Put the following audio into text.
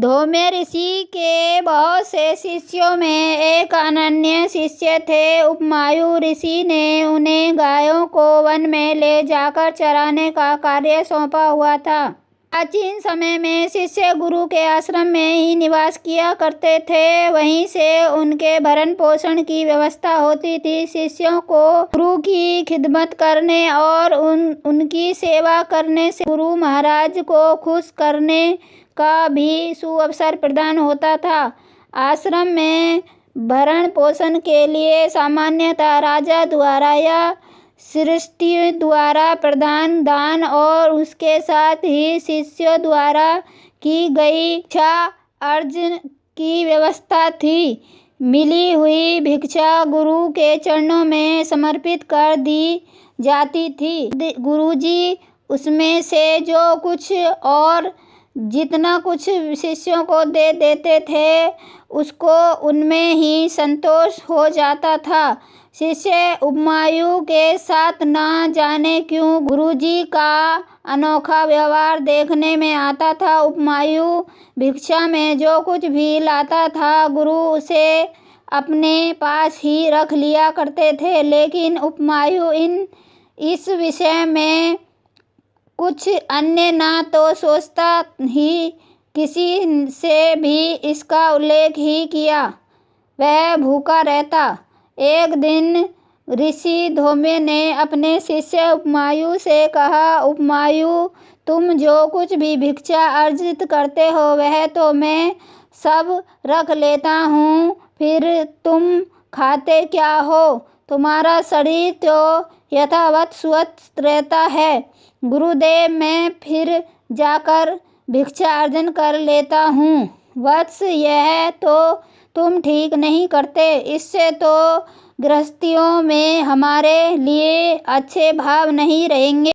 धौम्य ऋषि के बहुत से शिष्यों में एक अनन्य शिष्य थे। उपमायु ऋषि ने उन्हें गायों को वन में ले जाकर चराने का कार्य सौंपा हुआ था। प्राचीन समय में शिष्य गुरु के आश्रम में ही निवास किया करते थे, वहीं से उनके भरण पोषण की व्यवस्था होती थी। शिष्यों को गुरु की खिदमत करने और उनकी सेवा करने से गुरु महाराज को खुश करने का भी सुअवसर प्रदान होता था। आश्रम में भरण पोषण के लिए सामान्यतः राजा द्वारा या सृष्टि द्वारा प्रदान दान और उसके साथ ही शिष्यों द्वारा की गई भिक्षा अर्जन की व्यवस्था थी। मिली हुई भिक्षा गुरु के चरणों में समर्पित कर दी जाती थी। गुरुजी उसमें से जो कुछ और जितना कुछ शिष्यों को दे देते थे, उसको उनमें ही संतोष हो जाता था। शिष्य उपमायु के साथ न जाने क्यों गुरुजी का अनोखा व्यवहार देखने में आता था। उपमायु भिक्षा में जो कुछ भी लाता था, गुरु उसे अपने पास ही रख लिया करते थे, लेकिन उपमायु इस विषय में कुछ अन्य ना तो सोचता ही किसी से भी इसका उल्लेख ही किया, वह भूखा रहता। एक दिन ऋषि धौम्य ने अपने शिष्य उपमायु से कहा, उपमायु, तुम जो कुछ भी भिक्षा अर्जित करते हो वह तो मैं सब रख लेता हूँ, फिर तुम खाते क्या हो? तुम्हारा शरीर तो यथावत स्वस्थ रहता है। गुरुदेव, मैं फिर जाकर भिक्षा अर्जन कर लेता हूँ। वत्स, यह तो तुम ठीक नहीं करते। इससे तो गृहस्थियों में हमारे लिए अच्छे भाव नहीं रहेंगे।